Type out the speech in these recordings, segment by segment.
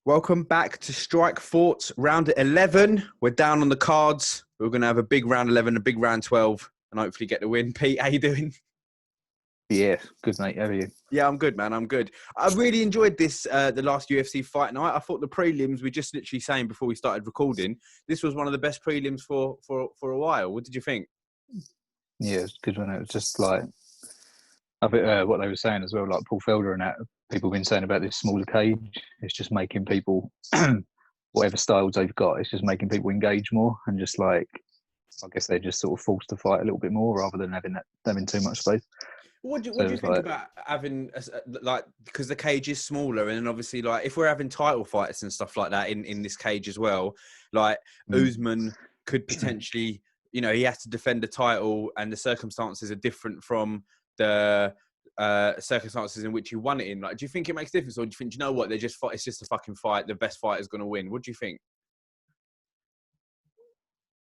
Welcome back to Strike Thoughts, round 11. We're down on the cards. We're going to have a big round 11, a big round 12, and hopefully get the win. Pete, how you doing? Yeah, good mate. How are you? Yeah, I'm good, man. I'm good. I really enjoyed this, the last UFC fight night. I thought the prelims, we just literally saying before we started recording, this was one of the best prelims for a while. What did you think? Yeah, it's good when it was just like I think what they were saying as well, like Paul Felder and that people have been saying about this smaller cage. It's just making people, whatever styles they've got, it's just making people engage more and just like I guess they're just sort of forced to fight a little bit more rather than having too much space. What So do you it's think like, about having like, because the cage is smaller, and then obviously like if we're having title fights and stuff like that in this cage as well, like Usman could potentially, he has to defend the title, and the circumstances are different from the circumstances in which you won it in. Like, do you think it makes a difference, or do you think, you know what, it's just a fucking fight, the best fighter is going to win? What do you think?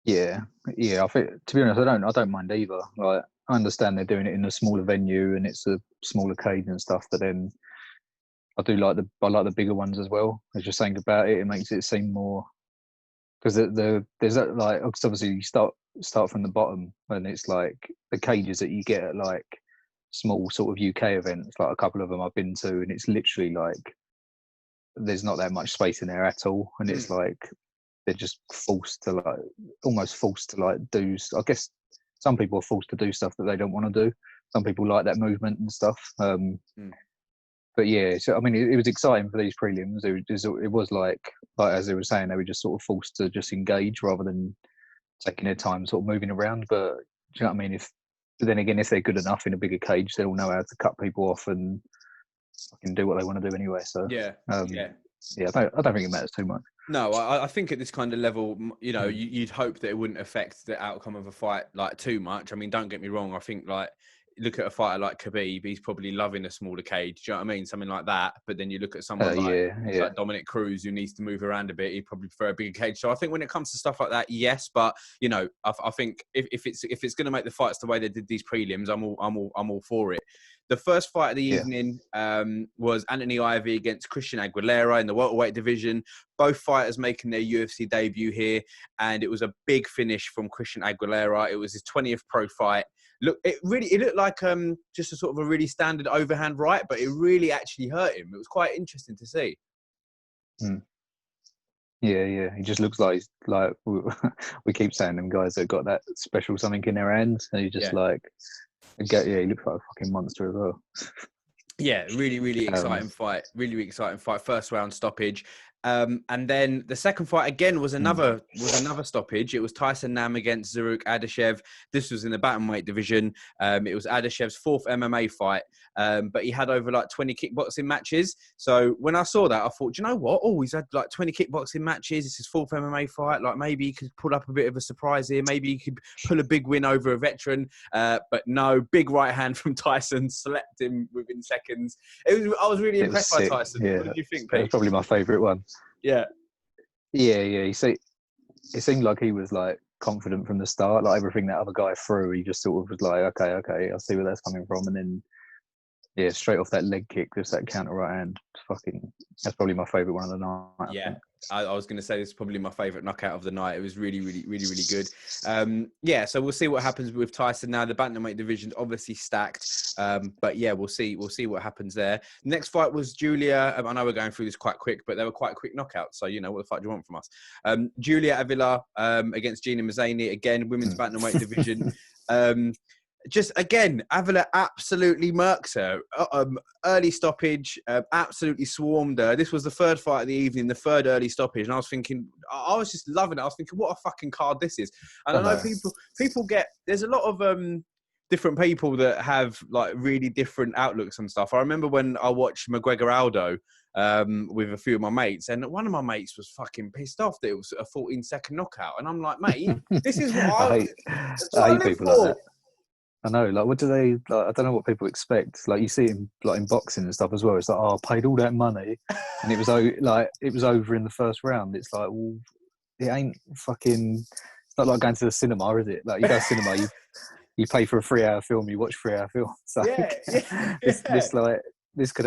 yeah, I think to be honest, I don't mind either. Like I understand they're doing it in a smaller venue and it's a smaller cage and stuff, but then I like the bigger ones as well. As you're saying about it, it makes it seem more because there's that like 'cause obviously you start from the bottom and it's like the cages that you get at like small sort of UK events, like a couple of them I've been to, and it's literally like there's not that much space in there at all, and it's like they're just forced to like almost forced to like do. I guess some people are forced to do stuff that they don't want to do. Some people like that movement and stuff. But yeah, so I mean, it was exciting for these prelims. It was like as they were saying, they were just sort of forced to just engage rather than taking their time, sort of moving around. But do you know what I mean? But then again, if they're good enough in a bigger cage, they'll know how to cut people off and fucking do what they want to do anyway. So Yeah, yeah. yeah, I don't think it matters too much. No, I think at this kind of level, you'd hope that it wouldn't affect the outcome of a fight like too much. I mean, don't get me wrong. I think like look at a fighter like Khabib, he's probably loving a smaller cage. Do you know what I mean? Something like that. But then you look at someone Yeah. like Dominic Cruz, who needs to move around a bit. He'd probably prefer a bigger cage. So I think when it comes to stuff like that, yes. But I think if it's going to make the fights the way they did these prelims, I'm all for it. The first fight of the evening was Anthony Ivy against Christian Aguilera in the welterweight division. Both fighters making their UFC debut here, and it was a big finish from Christian Aguilera. It was his 20th pro fight. Look, it looked like just a sort of a really standard overhand right, but it really actually hurt him. It was quite interesting to see. Yeah. He just looks like we keep saying them guys that got that special something in their hands, and he just he looks like a fucking monster as well. Yeah, really exciting fight. Really exciting fight. First round stoppage. And then the second fight again was another stoppage. It was Tyson Nam against Zaruk Adeshev. This was in the bantamweight division. It was Adeshev's fourth MMA fight, but he had over like 20 kickboxing matches. So when I saw that, I thought, do you know what? Oh, he's had like 20 kickboxing matches. It's his fourth MMA fight. Like maybe he could pull up a bit of a surprise here. Maybe he could pull a big win over a veteran. But no, big right hand from Tyson, slept him within seconds. I was really impressed by Tyson. Yeah, what did you think, Pete? That's probably my favourite one. Yeah. You see, it seemed like he was like confident from the start. Like everything that other guy threw, he just sort of was like, okay, I'll see where that's coming from. And then, straight off that leg kick, just that counter right hand. That's probably my favourite one of the night. Yeah. I was going to say this is probably my favourite knockout of the night. It was really good. So we'll see what happens with Tyson now. The bantamweight division's obviously stacked, but yeah, we'll see what happens there. Next fight was Julia. I know we're going through this quite quick, but they were quite quick knockouts. So what the fuck do you want from us? Julia Avila against Gina Mazzani, again, women's bantamweight division. Just again, Avila absolutely murks her. Early stoppage, absolutely swarmed her. This was the third fight of the evening, the third early stoppage, and I was thinking, I was just loving it. I was thinking, what a fucking card this is. And I know people get. There's a lot of different people that have like really different outlooks and stuff. I remember when I watched McGregor Aldo with a few of my mates, and one of my mates was fucking pissed off that it was a 14-second knockout, and I'm like, mate, this is what I hate people like that. I know, like, what do they, like, I don't know what people expect. Like, you see it in boxing and stuff as well. It's like, I paid all that money and it was over in the first round. It's like, well, it ain't fucking, it's not like going to the cinema, is it? Like, you go to cinema, you pay for a 3-hour film, you watch 3-hour films. Like, this like, this could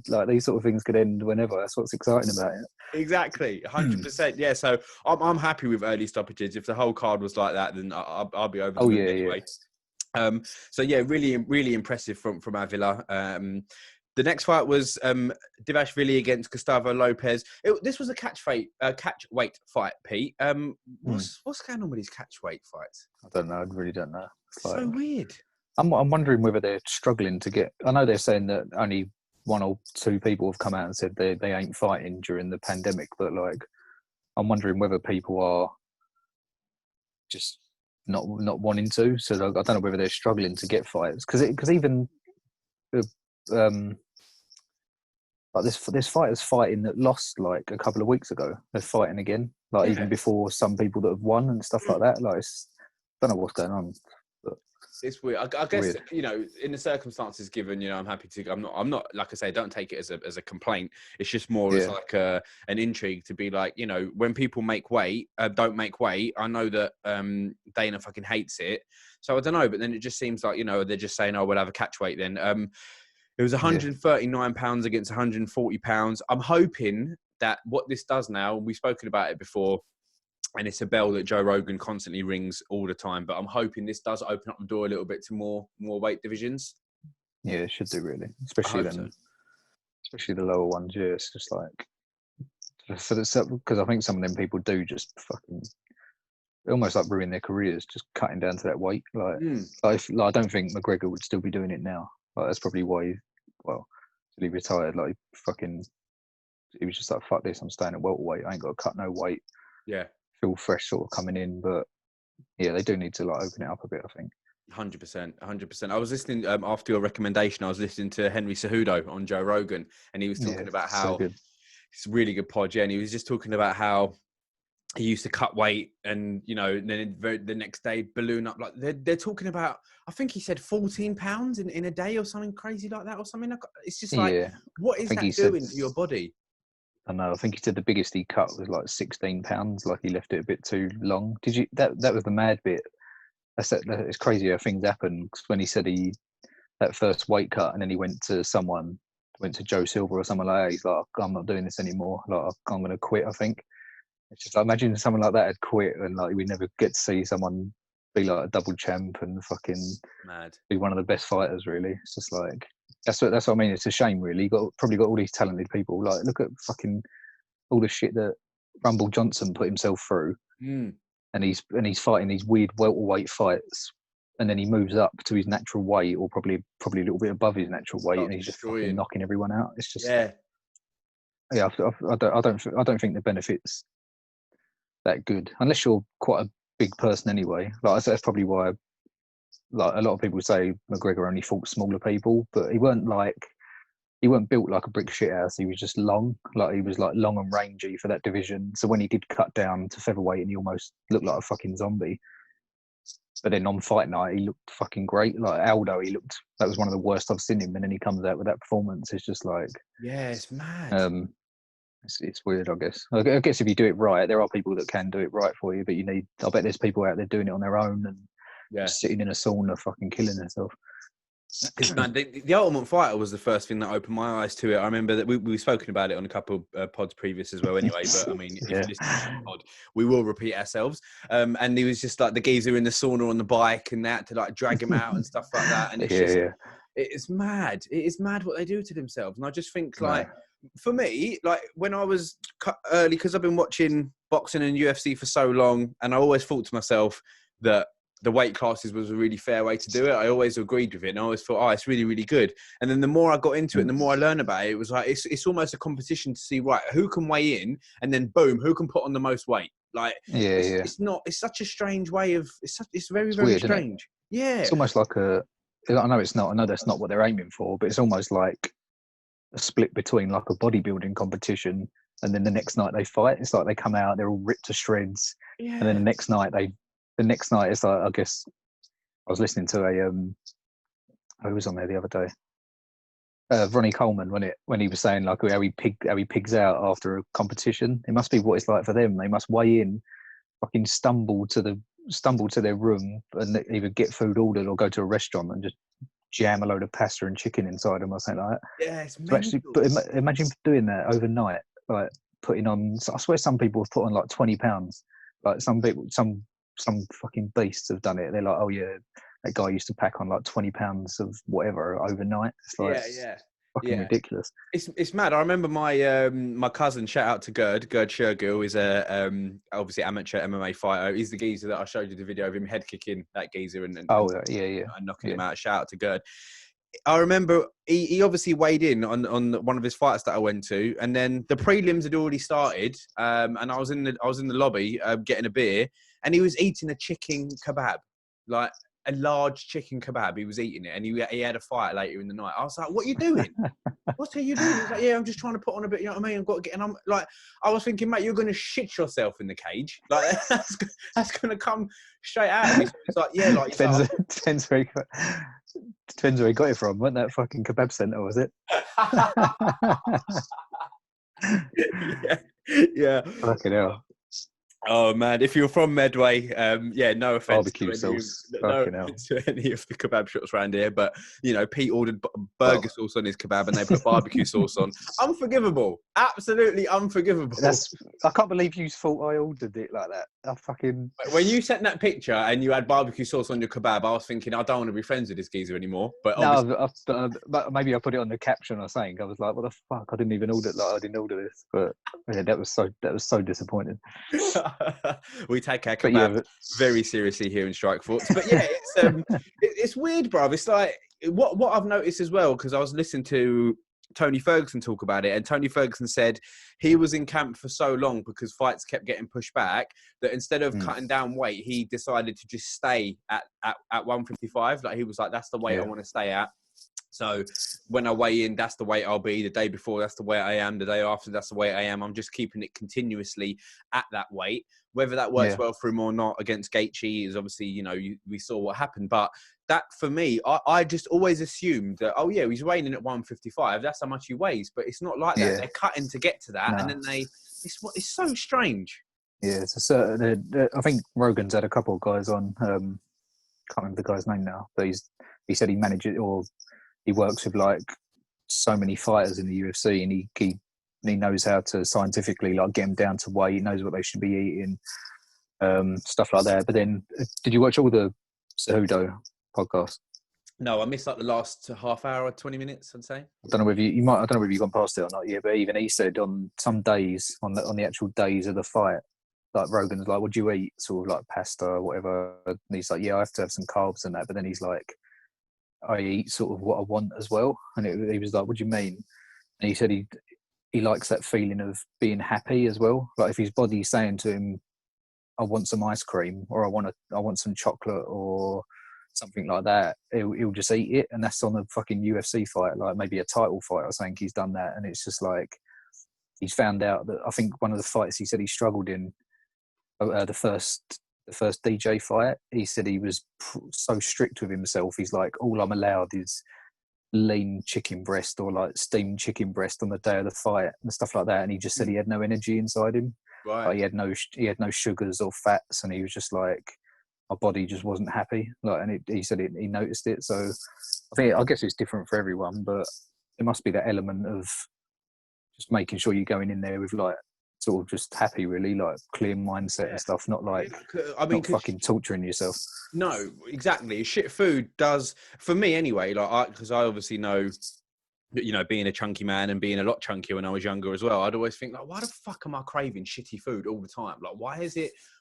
like these sort of things could end whenever. That's what's exciting about it. Exactly, 100%. Yeah, so I'm happy with early stoppages. If the whole card was like that, then I'll be over the moon anyway. So yeah, really impressive from Avila. The next fight was Divashvili against Gustavo Lopez. This was a catch weight fight, Pete. What's going on with these catch weight fights? I don't know. I really don't know. It's so weird. I'm wondering whether they're struggling to get. I know they're saying that only 1 or 2 people have come out and said they ain't fighting during the pandemic, but like, I'm wondering whether people are just not wanting to. So I don't know whether they're struggling to get fights because even like this fighter's fighting that lost like a couple of weeks ago. They're fighting again, like even before some people that have won and stuff like that. Like, I don't know what's going on. But it's weird. I guess weird. You know, in the circumstances given, you know, I'm happy to. I'm not like I say. Don't take it as a complaint. It's just more as like an intrigue to be like, you know, when people make weight, don't make weight. I know that Dana fucking hates it. So I don't know, but then it just seems like, you know, they're just saying, oh, we'll have a catch weight then. It was 139 pounds against 140 pounds. I'm hoping that what this does now, we've spoken about it before, and it's a bell that Joe Rogan constantly rings all the time, but I'm hoping this does open up the door a little bit to more weight divisions. Yeah, it should do, really. Especially the lower ones. Yeah, it's just like, because I think some of them people do just fucking almost like ruin their careers just cutting down to that weight. Like, I don't think McGregor would still be doing it now. Like, that's probably why till he retired. Like, he was just like, fuck this, I'm staying at welterweight. I ain't got to cut no weight. Yeah. Feel fresh sort of coming in. But yeah, they do need to like open it up a bit, I think. 100%. I was listening after your recommendation. I was listening to Henry Cejudo on Joe Rogan, and he was talking about how it's a really good pod. Yeah, and he was just talking about how he used to cut weight, and you know, then the next day balloon up. Like they're talking about, I think he said 14 pounds in a day or something crazy like that, or something. It's just like, what is that doing to your body? I know. I think he said the biggest he cut was like 16 pounds. Like, he left it a bit too long. Did you? That was the mad bit. It's crazy how things happen. When he said that first weight cut, and then he went to Joe Silver or someone like that. He's like, I'm not doing this anymore. Like, I'm going to quit. I think it's just like, imagine someone like that had quit, and like we never get to see someone be like a double champ and fucking be one of the best fighters. Really, it's just like that's what I mean. It's a shame, really. Probably got all these talented people. Like, look at fucking all the shit that Rumble Johnson put himself through. And he's fighting these weird welterweight fights, and then he moves up to his natural weight, or probably a little bit above his natural weight, and he's just fucking knocking everyone out. It's just I don't think the benefit's that good, unless you're quite a big person anyway. Like, that's probably why, like, a lot of people say McGregor only fought smaller people, but he weren't built like a brick shithouse. He was just long. Like, he was like long and rangy for that division. So when he did cut down to featherweight, and he almost looked like a fucking zombie. But then on fight night, he looked fucking great. Like Aldo, that was one of the worst I've seen him. And then he comes out with that performance. It's just like, yeah, it's mad. It's weird, I guess. I guess if you do it right, there are people that can do it right for you, but I bet there's people out there doing it on their own and just sitting in a sauna fucking killing themselves. Because, man, the Ultimate Fighter was the first thing that opened my eyes to it. I remember that we've spoken about it on a couple of pods previous as well anyway, but I mean, if you listen to the pod, we will repeat ourselves. And he was just like the geezer in the sauna on the bike, and they had to like drag him out and stuff like that. And it's it's mad. It is mad what they do to themselves. And I just think, like, for me, like, when I was early, because I've been watching boxing and UFC for so long, and I always thought to myself that the weight classes was a really fair way to do it. I always agreed with it, and I always thought, it's really, really good. And then the more I got into it, and the more I learned about it, it was like, it's almost a competition to see, right, who can weigh in, and then boom, who can put on the most weight. Like, it's such a strange way of, it's very, very weird, strange. Yeah. It's almost like I know that's not what they're aiming for, but it's almost like a split between like a bodybuilding competition, and then the next night they fight. It's like they come out, they're all ripped to shreds. Yeah. And then the next night it's like, I guess I was listening to who was on there the other day? Ronnie Coleman, when he was saying like how he pigs out after a competition. It must be what it's like for them. They must weigh in, fucking stumble to their room, and either get food ordered or go to a restaurant and just jam a load of pasta and chicken inside them or something like that. Yeah, it's To actually, mental. but imagine doing that overnight, like putting on. I swear some people have put on like 20 pounds. Like some people, some fucking beasts have done it. They're like, oh yeah, that guy used to pack on like 20 pounds of whatever overnight. It's like Yeah. fucking ridiculous. It's mad. I remember my my cousin. Shout out to Gerd Shergill is a obviously amateur MMA fighter. He's the geezer that I showed you the video of him head kicking that geezer and knocking him out. Shout out to Gerd. I remember he obviously weighed in on one of his fights that I went to, and then the prelims had already started, and I was in the lobby getting a beer, and he was eating a chicken kebab, like a large chicken kebab. He was eating it, and he had a fight later in the night. I was like, "What are you doing? What are you doing?" He's like, "Yeah, I'm just trying to put on a bit. You know what I mean? I've got to get." And I'm like, I was thinking, mate, you're going to shit yourself in the cage. Like that's going to come straight out of me. So it's like, yeah, like depends where he got it from. Wasn't that fucking kebab centre? Was it? yeah. Fucking hell. Oh man, if you're from Medway, no offense Barbecue sauce. no offense to any of the kebab shops around here, but you know, Pete ordered burger sauce on his kebab and they put barbecue sauce on. Unforgivable, absolutely unforgivable. I can't believe you thought I ordered it like that. I fucking. When you sent that picture and you had barbecue sauce on your kebab, I was thinking I don't want to be friends with this geezer anymore. But but maybe I put it on the caption or something. I was like, what the fuck? I didn't even order it. Like I didn't order this. But yeah, that was so disappointing. We take our kebab very seriously here in Strikeforce. But yeah, it's weird, bruv. It's like what I've noticed as well, because I was listening to Tony Ferguson talk about it, and Tony Ferguson said he was in camp for so long because fights kept getting pushed back that instead of cutting down weight, he decided to just stay at 155. Like he was like, that's the weight I want to stay at. So when I weigh in, that's the weight I'll be. The day before, that's the weight I am. The day after, that's the weight I am. I'm just keeping it continuously at that weight. Whether that works well for him or not against Gaethje is obviously, we saw what happened. But that, for me, I just always assumed that, oh, yeah, he's weighing in at 155. That's how much he weighs. But it's not like that. They're cutting to get to that. And then it's so strange. Yeah, I think Rogan's had a couple of guys on. Can't remember the guy's name now. But he said he manages or he works with like so many fighters in the UFC, and he knows how to scientifically like get them down to weight. He knows what they should be eating, stuff like that. But then, did you watch all the Cejudo podcast? No, I missed like the last half hour or 20 minutes, I'd say. I don't know whether you might. I don't know whether you've gone past it or not. Yeah, but even he said on some days, on the actual days of the fight, like Rogan's like, "What do you eat?" Sort of like pasta or whatever. And he's like, "Yeah, I have to have some carbs and that." But then he's like, I eat sort of what I want as well. And he was like, what do you mean? And he said he likes that feeling of being happy as well. Like if his body's saying to him, I want some ice cream, or I want some chocolate or something like that, he'll just eat it. And that's on a fucking UFC fight, like maybe a title fight or something. He's done that. And it's just like, he's found out that I think one of the fights he said he struggled in, the first DJ fight, he said he was so strict with himself. He's like, all I'm allowed is lean chicken breast or like steamed chicken breast on the day of the fight and stuff like that. And he just said he had no energy inside him. Right. Like he had no sugars or fats, and he was just like, my body just wasn't happy. Like, and he said he noticed it. So I guess it's different for everyone, but there must be that element of just making sure you're going in there with like, sort of just happy, really, like clear mindset and stuff, not like not fucking torturing yourself. No, exactly. Shit food does, for me anyway, like because I obviously know, being a chunky man and being a lot chunkier when I was younger as well, I'd always think like, why the fuck am I craving shitty food all the time? Like,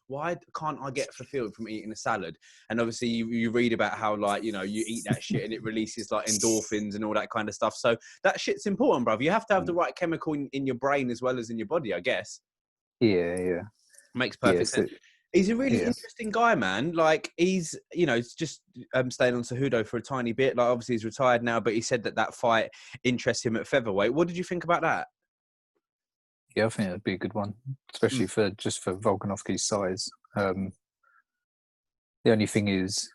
why can't I get fulfilled from eating a salad? And obviously you read about how like, you eat that shit and it releases like endorphins and all that kind of stuff. So that shit's important, bruv. You have to have the right chemical in your brain as well as in your body, I guess. Yeah. Makes perfect sense. He's a really interesting guy, man. Like he's, just staying on Cejudo for a tiny bit. Like obviously he's retired now, but he said that fight interests him at featherweight. What did you think about that? Yeah, I think it'd be a good one, especially for Volkanovski's size. The only thing is,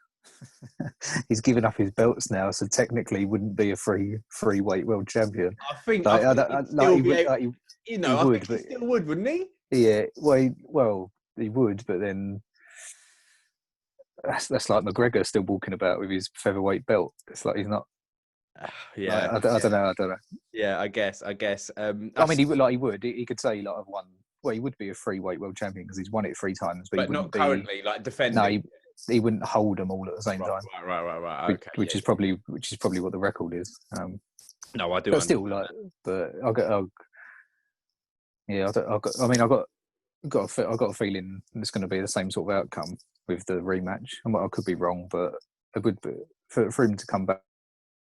he's given up his belts now, so technically he wouldn't be a free weight world champion. I think he still would, wouldn't he? Yeah, well, he would, but then that's like McGregor still walking about with his featherweight belt. It's like he's not. Yeah, Like, I don't know. I don't know. yeah. I guess. I mean, he would like he would. He could say like I've won. Well, he would be a free-weight world champion because he's won it 3 times, but he but wouldn't not be. currently like No, defending. he wouldn't hold them all at the same time. Right. Okay. Which is probably what the record is. No, I do. But still, like, but yeah, I mean, I got a feeling it's going to be the same sort of outcome with the rematch. I could be wrong, but it would be, for him to come back,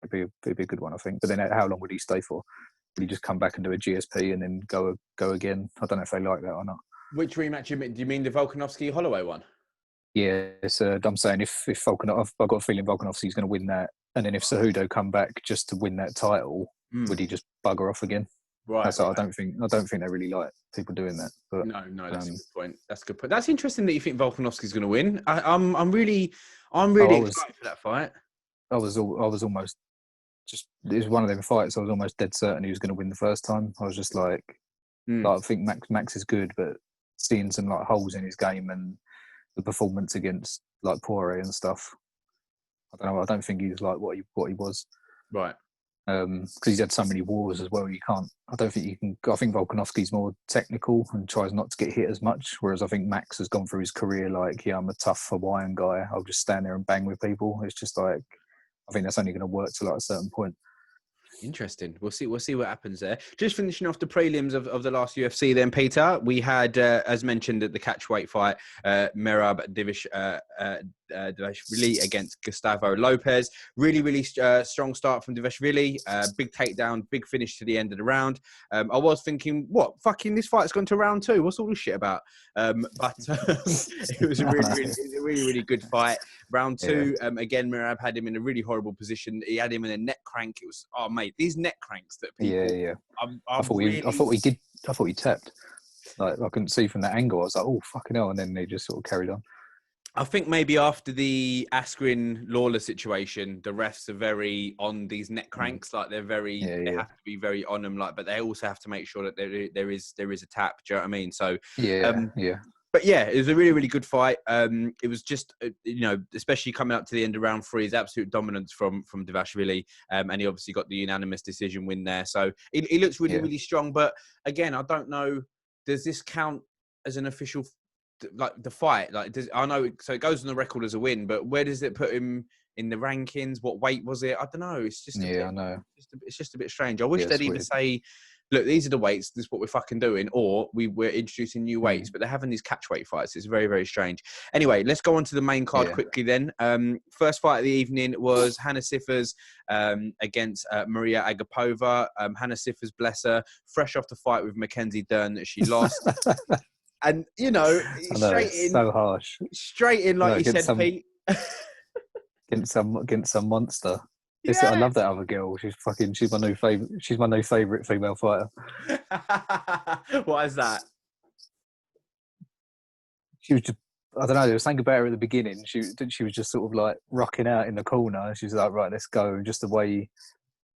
it'd be a good one, I think. But then, how long would he stay for? Would he just come back and do a GSP and then go again? I don't know if they like that or not. Which rematch do you mean the Volkanovski-Holloway one? Yeah, I'm saying if Volkanovski, I've got a feeling Volkanovski's going to win that, and then if Cejudo come back just to win that title, would he just bugger off again? Right. So right. I don't think they really like people doing that. But no, that's a good point. That's a good point. That's interesting that you think Volkanovski's going to win. I'm really excited for that fight. I was almost just, it was one of them fights. I was almost dead certain he was going to win the first time. I was just like I think Max is good, but seeing some like holes in his game and the performance against like Poirier and stuff, I don't know. I don't think he's like what he was. Right. Because he's had so many wars as well. I don't think you can. I think Volkanovski's more technical and tries not to get hit as much. Whereas I think Max has gone through his career like, yeah, I'm a tough Hawaiian guy. I'll just stand there and bang with people. It's just like, I think that's only going to work to like a certain point. Interesting. We'll see what happens there. Just finishing off the prelims of the last UFC then, Peter. We had, as mentioned, at the catchweight fight, Merab Dvalishvili against Gustavo Lopez. Really strong start from Dvalishvili. Big takedown, big finish to the end of the round. I was thinking, what? Fucking this fight's gone to round 2. What's all this shit about? But it was a really good fight. Round 2, again, Merab had him in a really horrible position. He had him in a neck crank. It was, oh mate, these neck cranks that people. Yeah. I thought he tapped. Like I couldn't see from that angle. I was like, oh fucking hell, and then they just sort of carried on. I think maybe after the Askren-Lawler situation, the refs are very on these neck cranks. Like they're very, they have to be very on them. Like, but they also have to make sure that there is a tap. Do you know what I mean? So yeah. But yeah, it was a really good fight. It was just, especially coming up to the end of round 3, his absolute dominance from Dvalishvili, and he obviously got the unanimous decision win there. So he looks really strong. But again, I don't know, does this count as an official, like the fight? Like, I know, so it goes on the record as a win, but where does it put him in the rankings? What weight was it? I don't know. It's just I know. It's just a bit strange. I wish they'd either say, look, these are the weights, this is what we're fucking doing, or we're introducing new weights, but they're having these catchweight fights. It's very strange. Anyway, let's go on to the main card quickly then. First fight of the evening was Hannah Cifers against Maria Agapova. Hannah Cifers, bless her, fresh off the fight with Mackenzie Dern that she lost. And, straight in. So harsh. Straight in, like you said, Pete. Against some monster. Yeah. I love that other girl. She's my new favorite. She's my new favorite female fighter. Why is that? She was just, I don't know. There was something about her at the beginning. She was just sort of like rocking out in the corner. She's like, right, let's go. And just the way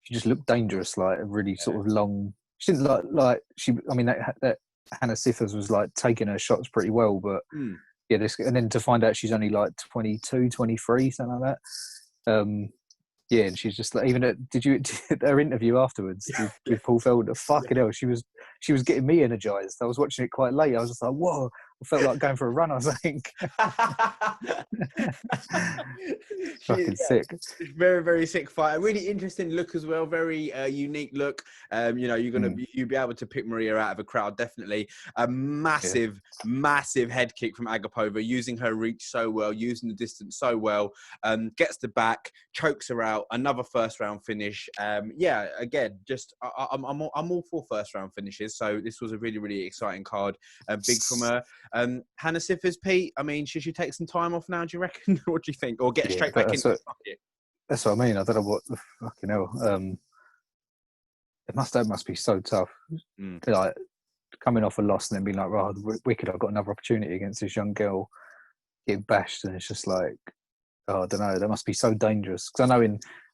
she just looked dangerous, like a really sort of long. She didn't like she. I mean, that Hannah Cifers was like taking her shots pretty well, but yeah, and then to find out she's only like 22, 23, something like that. Yeah, and she's just like, even did her interview afterwards with Paul Felder? Fucking hell, she was getting me energized. I was watching it quite late. I was just like, whoa, I felt like going for a run. I think. Fucking sick. Very sick fight. A really interesting look as well. Very unique look. You'll be able to pick Maria out of a crowd. Definitely a massive head kick from Agapova, using her reach so well, using the distance so well. Gets the back, chokes her out. Another first round finish. Again, just I'm all for first round finishes. So this was a really exciting card. Big from her. Hannah Cifers, Pete, I mean, should she take some time off now, do you reckon? What do you think? Or get straight back into the pocket? That's what I mean. I don't know what the fucking hell. That must be so tough. Like coming off a loss and then being like, right, wicked, I've got another opportunity against this young girl, getting bashed, and it's just like, oh, I don't know. That must be so dangerous. Because I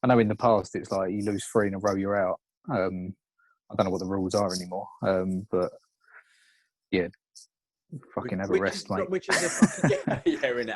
know in the past it's like you lose 3 in a row, you're out. I don't know what the rules are anymore. But yeah, Fucking have a rest, mate. Which is a fucking, innit?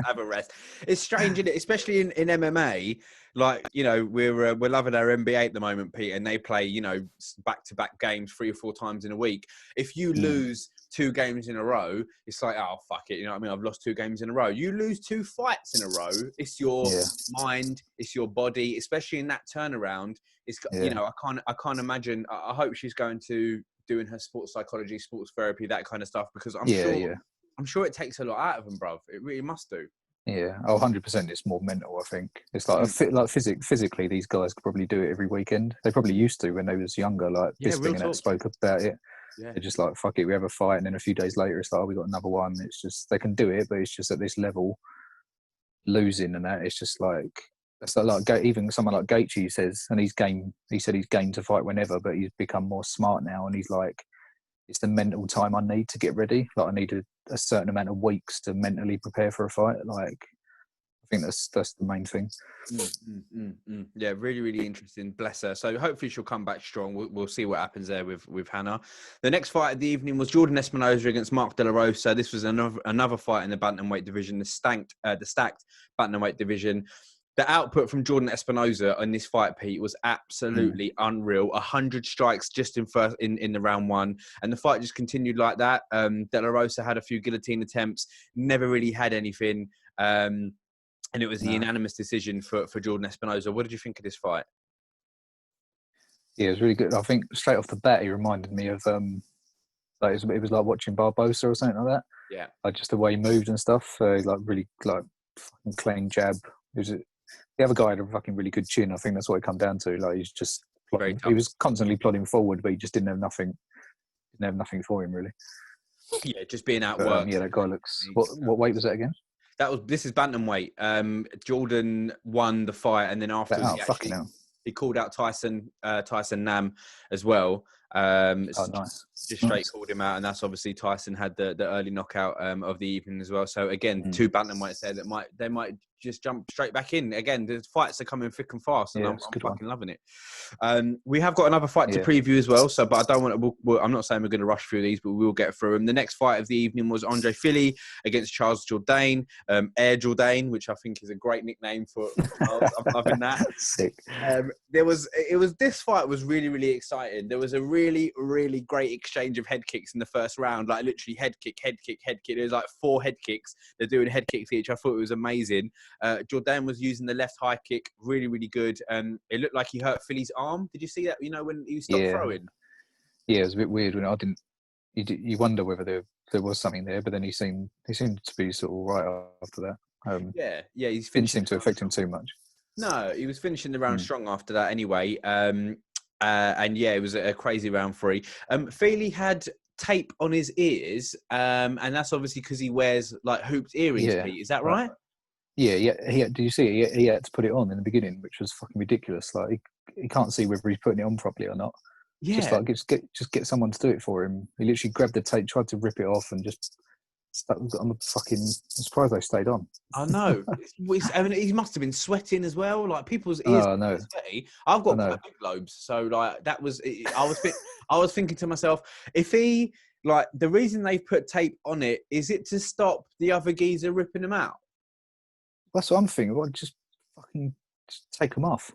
Have a rest. It's strange, isn't it? Especially in MMA. Like, you know, we're loving our NBA at the moment, Pete, and they play, you know, back-to-back games 3 or 4 times in a week. If you lose 2 games in a row, it's like, oh, fuck it. You know what I mean? I've lost 2 games in a row. You lose 2 fights in a row. It's your mind. It's your body, especially in that turnaround. It's, you know, I can't imagine. I hope she's going to doing her sports psychology, sports therapy, that kind of stuff, because I'm sure it takes a lot out of them, bruv. It really must do. Yeah, 100%. It's more mental, I think. It's like physically, these guys could probably do it every weekend. They probably used to when they was younger. Like Bisping and that spoke about it. Yeah. They're just like, fuck it, we have a fight, and then a few days later, it's like, oh, we got another one. It's just they can do it, but it's just at this level, losing and that. It's just like that's like even someone like Gaethje says, and he's game. He said he's game to fight whenever, but he's become more smart now, and he's like, it's the mental time I need to get ready. Like I need a certain amount of weeks to mentally prepare for a fight. Like I think that's the main thing. Yeah, really, really interesting. Bless her. So hopefully she'll come back strong. We'll see what happens there with Hannah. The next fight of the evening was Jordan Espinosa against Mark De La Rosa. This was another fight in the bantamweight division, the stacked bantamweight division. The output from Jordan Espinosa in this fight, Pete, was absolutely unreal. 100 strikes just in the round 1, and the fight just continued like that. De La Rosa had a few guillotine attempts, never really had anything, and it was a unanimous decision for Jordan Espinosa. What did you think of this fight? Yeah, it was really good. I think straight off the bat, he reminded me of like it was like watching Barbosa or something like that. Yeah, like just the way he moved and stuff. Like really like fucking clean jab. The other guy had a fucking really good chin. I think that's what it come down to. Like he's just he was constantly plodding forward, but he just didn't have nothing. Didn't have nothing for him really. Yeah, just being outworked. Yeah, that guy looks. What weight was that again? This is bantamweight. Jordan won the fight, and then afterwards he called out Tyson Nam as well. Nice. Just straight called him out, and that's obviously Tyson had the early knockout of the evening as well. So again, 2 bantamweights there that they might just jump straight back in. Again, the fights are coming thick and fast, and I'm fucking loving it. We have got another fight to preview as well. So, but I don't want to. I'm not saying we're going to rush through these, but we will get through them. The next fight of the evening was Andre Fili against Charles Jourdain, Air Jourdain, which I think is a great nickname for Charles. I'm loving that. Sick. This fight was really, really exciting. There was a really, really great exchange of head kicks in the first round, like literally head kick. There's like 4 head kicks. They're doing head kicks each. I thought it was amazing. Jourdain was using the left high kick, really, really good. It looked like he hurt Philly's arm. Did you see that? You know, when he stopped throwing? Yeah, it was a bit weird when I didn't. You wonder whether there was something there, but then he seemed to be sort of right after that. He didn't seem to affect him too much. No, he was finishing the round strong after that anyway. And it was a crazy round 3. Feely had tape on his ears, and that's obviously because he wears like hooped earrings. Pete, is that right? Yeah. Did you see it? He had to put it on in the beginning, which was fucking ridiculous. Like he can't see whether he's putting it on properly or not. Yeah. Just get someone to do it for him. He literally grabbed the tape, tried to rip it off, and just stuck. I'm surprised they stayed on. I know. I mean, he must have been sweating as well. Like people's ears are sweaty. I've got quite big lobes, so like that was. I was thinking to myself, if he like the reason they put tape on it is it to stop the other geezer ripping them out. That's what I'm thinking. Well, just take them off.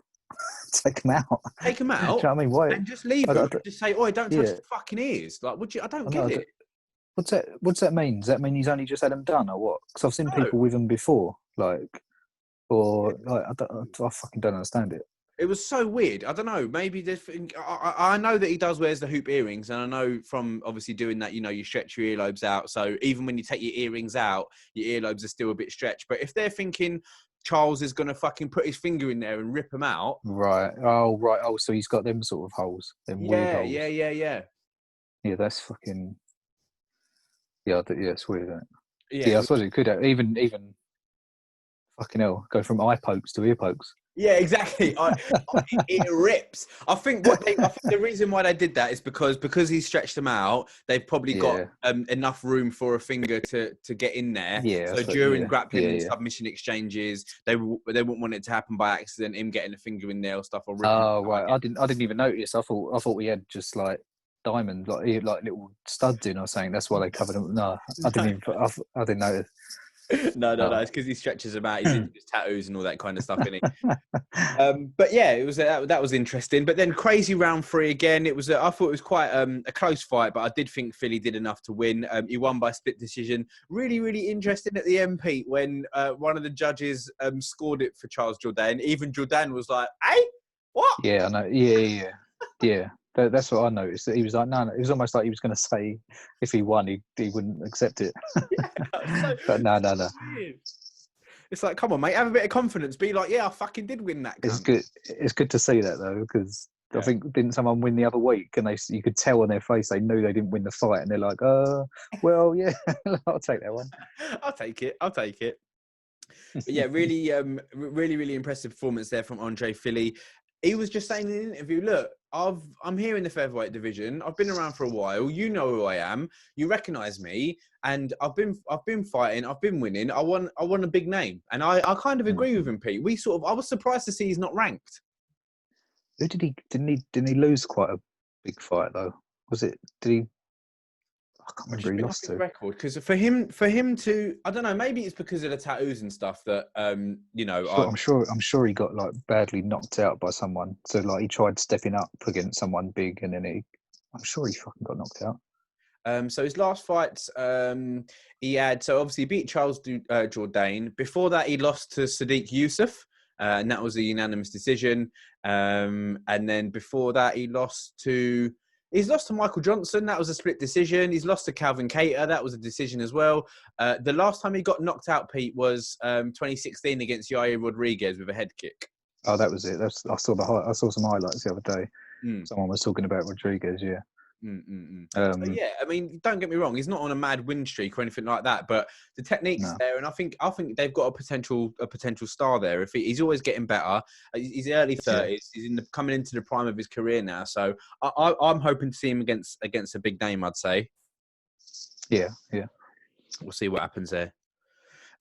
Take them out. Take them out. Do you know what I mean? Why? And just leave them. Just say, "Oh, don't touch the fucking ears." Like, would you? I don't get it. What's that mean? Does that mean he's only just had them done, or what? Because I've seen people with them before, I fucking don't understand it. It was so weird. I don't know. Maybe I know that he does wears the hoop earrings, and I know from obviously doing that, you know, you stretch your earlobes out. So even when you take your earrings out, your earlobes are still a bit stretched. But if they're thinking Charles is going to fucking put his finger in there and rip them out, right? Oh, right. Oh, so he's got them sort of holes, weird holes. Yeah. Yeah, that's fucking. Yeah, it's weird, isn't it? Yeah, I suppose it could have, even fucking hell, go from eye pokes to ear pokes. Yeah, exactly. It rips. I think the reason why they did that is because he stretched them out, they've probably got enough room for a finger to get in there. Yeah. So during grappling and submission exchanges, they wouldn't want it to happen by accident, him getting a finger in there or stuff. Or right. I didn't even notice. I thought we had just like diamonds, like little studs in or something. That's why they covered them. No, I didn't even. I didn't notice. No. Oh. It's because he stretches them out. He's into his tattoos and all that kind of stuff, isn't he? But yeah, it was that was interesting. But then crazy round 3 again. It was I thought it was quite a close fight, but I did think Philly did enough to win. He won by split decision. Really, really interesting at the end, Pete, when one of the judges scored it for Charles Jourdain. Even Jourdain was like, "Hey, what?" Yeah, I know. Yeah. That's what I noticed. That he was like, no. It was almost like he was going to say if he won, he wouldn't accept it. Yeah, so, But no. weird. It's like, come on, mate, have a bit of confidence. Be like, yeah, I fucking did win that. It's Cunt. good. It's good to see that though, because Yeah. I think didn't someone win the other week, and you could tell on their face they knew they didn't win the fight, and they're like, well, yeah, I'll take that one. I'll take it. But yeah, really, really impressive performance there from Andre Philly. He was just saying in an interview, look, I'm here in the featherweight division. I've been around for a while. You know who I am. You recognise me, and I've been fighting. I've been winning. I want a big name, and I kind of agree with him, Pete. I was surprised to see he's not ranked. Who didn't he lose quite a big fight though? Was it? Did he? I can't remember. He lost to record because for him to, I don't know, maybe it's because of the tattoos and stuff that I'm sure he got like badly knocked out by someone. So like he tried stepping up against someone big, and then I'm sure he fucking got knocked out. So his last fights, he obviously beat Charles Jourdain. Before that, he lost to Sadiq Youssef, and that was a unanimous decision. And then before that, he's lost to Michael Johnson. That was a split decision. He's lost to Calvin Kattar. That was a decision as well. The last time he got knocked out, Pete, was 2016 against Yair Rodriguez with a head kick. Oh, that was it. I saw some highlights the other day. Someone was talking about Rodriguez. Yeah. Yeah, I mean, don't get me wrong. He's not on a mad win streak or anything like that, but the technique's there, and I think they've got a potential star there. If he's always getting better, he's early 30s. He's coming into the prime of his career now, so I'm hoping to see him against a big name. I'd say. Yeah. We'll see what happens there.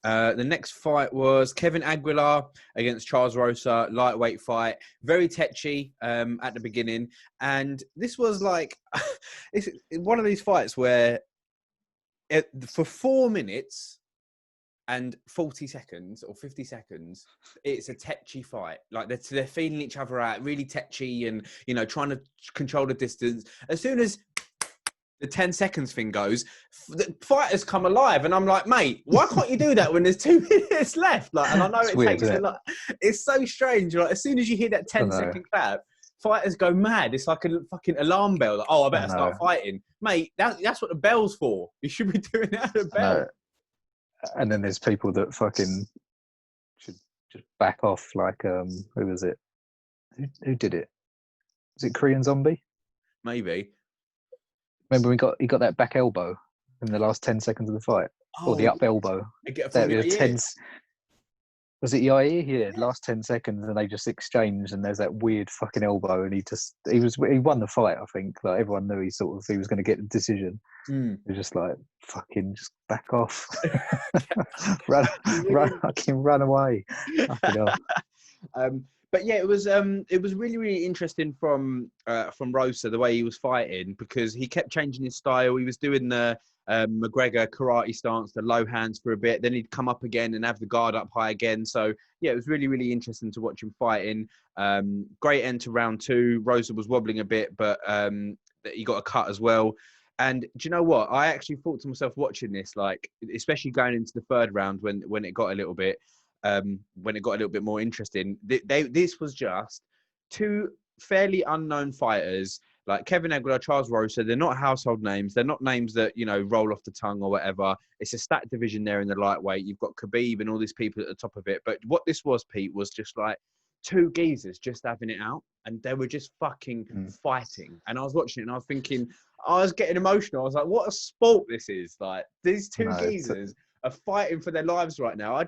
The next fight was Kevin Aguilar against Charles Rosa, lightweight fight. Very tetchy at the beginning. And this was like, it's one of these fights where for 4 minutes and 40 seconds or 50 seconds, it's a tetchy fight. Like they're feeling each other out, really tetchy and, trying to control the distance. As soon as the 10 seconds thing goes, the fighters come alive, and I'm like, mate, why can't you do that when there's 2 minutes left? Like, and I know it takes a lot. It's so strange. Like, as soon as you hear that 10-second clap, fighters go mad. It's like a fucking alarm bell. Like, I better start fighting, mate. That's what the bell's for. You should be doing that at the bell. And then there's people that fucking should just back off. Like, who was it? Who did it? Was it Korean Zombie? Maybe. Remember, he got that back elbow in the last 10 seconds of the fight, or the up elbow. Was it Yair? Yeah, last 10 seconds, and they just exchanged, and there's that weird fucking elbow, and he won the fight. I think like everyone knew he was going to get the decision. He was just like, fucking, just back off, run away. But yeah, it was really, really interesting from Rosa, the way he was fighting, because he kept changing his style. He was doing the McGregor karate stance, the low hands for a bit. Then he'd come up again and have the guard up high again. So yeah, it was really, really interesting to watch him fighting. Great end to round 2. Rosa was wobbling a bit, but he got a cut as well. And do you know what? I actually thought to myself watching this, like, especially going into the 3rd round when it got a little bit. When it got a little bit more interesting, this was just 2 fairly unknown fighters like Kevin Aguilar, Charles Rosa. They're not household names. They're not names that, roll off the tongue or whatever. It's a stacked division there in the lightweight. You've got Khabib and all these people at the top of it. But what this was, Pete, was just like 2 geezers just having it out, and they were just fucking fighting. And I was watching it and I was thinking, I was getting emotional. I was like, what a sport this is. Like, these 2 geezers are fighting for their lives right now. I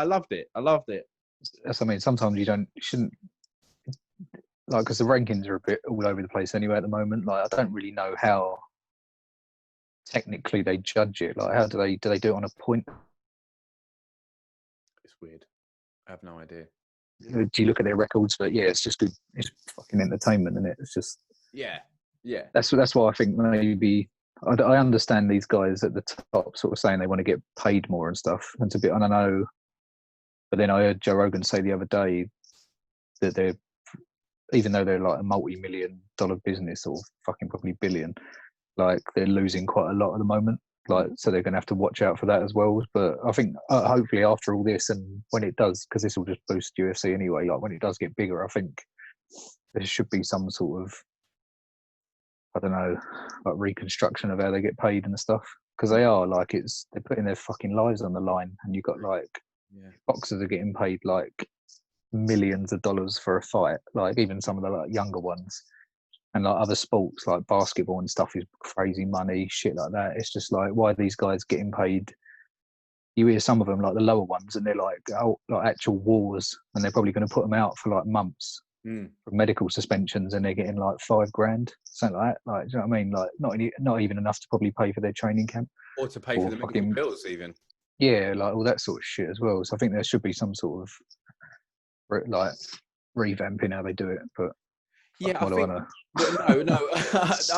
loved it. That's what I mean. Sometimes you shouldn't, like, because the rankings are a bit all over the place anyway at the moment. Like, I don't really know how technically they judge it. Like, how do they do it on a point? It's weird. I have no idea. Do you look at their records? But yeah, it's just good. It's fucking entertainment, isn't it? It's just Yeah. That's why I think maybe I understand these guys at the top sort of saying they want to get paid more and stuff. And I don't know, but then I heard Joe Rogan say the other day that they're, even though they're like a multi-million-dollar business or fucking probably billion, like they're losing quite a lot at the moment. Like, so they're going to have to watch out for that as well. But I think hopefully after all this, and when it does, because this will just boost UFC anyway, like when it does get bigger, I think there should be some sort of, I don't know, like reconstruction of how they get paid and stuff. Because they are like, they're putting their fucking lives on the line, and you've got like boxers are getting paid like millions of dollars for a fight. Like even some of the like younger ones, and like other sports like basketball and stuff is crazy money, shit like that. It's just like, why are these guys getting paid? You hear some of them, like the lower ones, and they're like, oh, like actual wars, and they're probably going to put them out for like months for medical suspensions, and they're getting like $5,000, something like that. Like, do you know what I mean? Like not even enough to probably pay for their training camp, or to pay for the medical bills, even. Yeah, like all that sort of shit as well. So I think there should be some sort of like revamping how they do it, but. Yeah, I think no.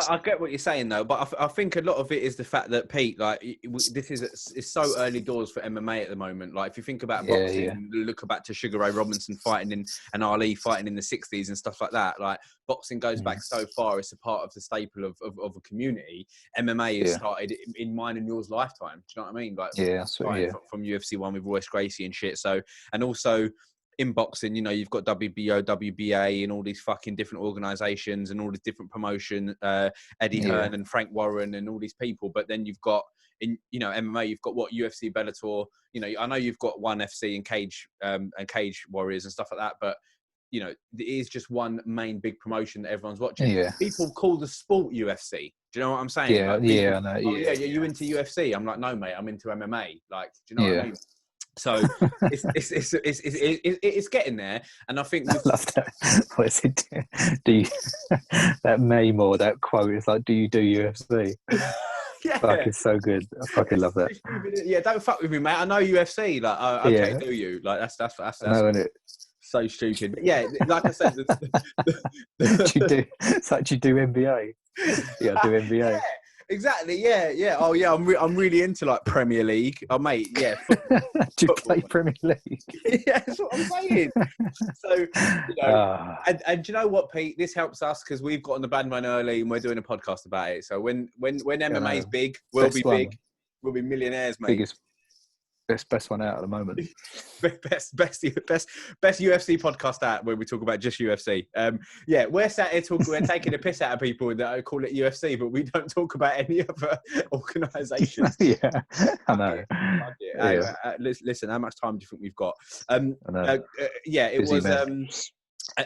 I get what you're saying though, but I think a lot of it is the fact that Pete, like, this is so early doors for MMA at the moment. Like, if you think about boxing, look back to Sugar Ray Robinson fighting and Ali fighting in the '60s and stuff like that. Like, boxing goes back so far; it's a part of the staple of a community. MMA has started in mine and yours lifetime. Do you know what I mean? Like, from UFC 1 with Royce Gracie and shit. So, and also. In boxing, you know, you've got WBO, WBA, and all these fucking different organizations and all these different promotion, Eddie Hearn and Frank Warren and all these people. But then you've got in, you know, MMA, you've got what UFC, Bellator. You know, I know you've got ONE FC and Cage Warriors and stuff like that. But you know, it is just one main big promotion that everyone's watching. Yeah. People call the sport UFC. Do you know what I'm saying? Yeah, like people, yeah, I know. Yeah, you into UFC? I'm like, no, mate, I'm into MMA. Like, do you know what I mean? So it's getting there, and I think I love that. What is it? Do you, that meme or that quote is like, "Do you do UFC?" Yeah, fuck, it's so good. I fucking love that. Yeah, don't fuck with me, mate. I know UFC. Like, oh, okay, do you? Like, that's I know, isn't it? So stupid. But yeah, like I said, it's like you do NBA. Yeah, I do NBA. Yeah. Exactly. Yeah. Oh, yeah. I'm really into like Premier League. Oh, mate. Yeah. Do you play Premier League? Yeah, that's what I'm saying. So, you know, and do you know what, Pete? This helps us because we've got on the bandwagon early and we're doing a podcast about it. So when MMA is big, we'll be big. We'll be millionaires, mate. Best one out at the moment. best UFC podcast out where we talk about just UFC. Yeah, we're sat here we're taking a piss out of people that call it UFC, but we don't talk about any other organisations. Yeah, I know. Listen, how much time do you think we've got? Yeah, it was.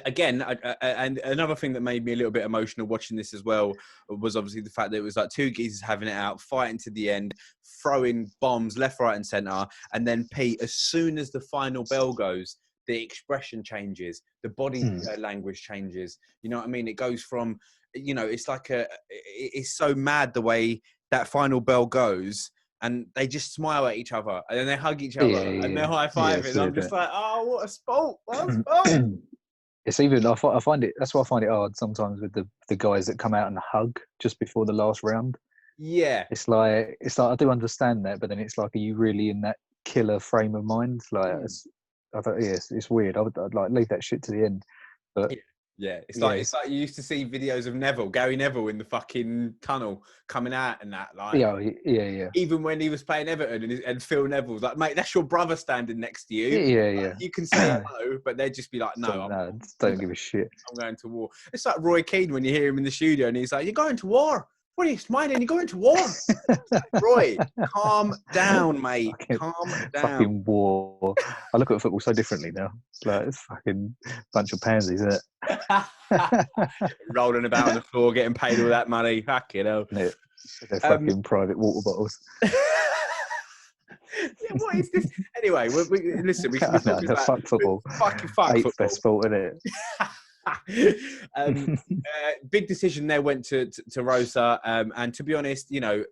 Again, and another thing that made me a little bit emotional watching this as well was obviously the fact that it was like two geezers having it out, fighting to the end, throwing bombs left, right, and centre. And then Pete, as soon as the final bell goes, the expression changes, the body language changes. You know what I mean? It goes from, you know, it's like it's so mad the way that final bell goes. And they just smile at each other, and then they hug each other, and they're high fiving. I'm just like, oh, what a sport! What a sport! It's even I find it. That's why I find it hard sometimes with the guys that come out and hug just before the last round. Yeah, it's like I do understand that, but then it's like, are you really in that killer frame of mind? Like, it's weird. I'd like leave that shit to the end. But yeah, it's like you used to see videos of Gary Neville in the fucking tunnel coming out and that. Like, yeah. Even when he was playing Everton and Phil Neville's like, mate, that's your brother standing next to you. Yeah. Like, you can say hello, but they'd just be like, no, don't give a shit. I'm going to war. It's like Roy Keane when you hear him in the studio and he's like, you're going to war. What are you smiling? You're going to war. Roy, calm down, mate. Calm down. Fucking war. I look at football so differently now. Like, it's fucking bunch of pansies, isn't it? Rolling about on the floor, getting paid all that money. Fuck it up. They're fucking private water bottles. Yeah, what is this? Anyway, listen, we can talk about fuck football. Fuck football. Best sport, isn't it? Big decision there went to Rosa, and to be honest, you know,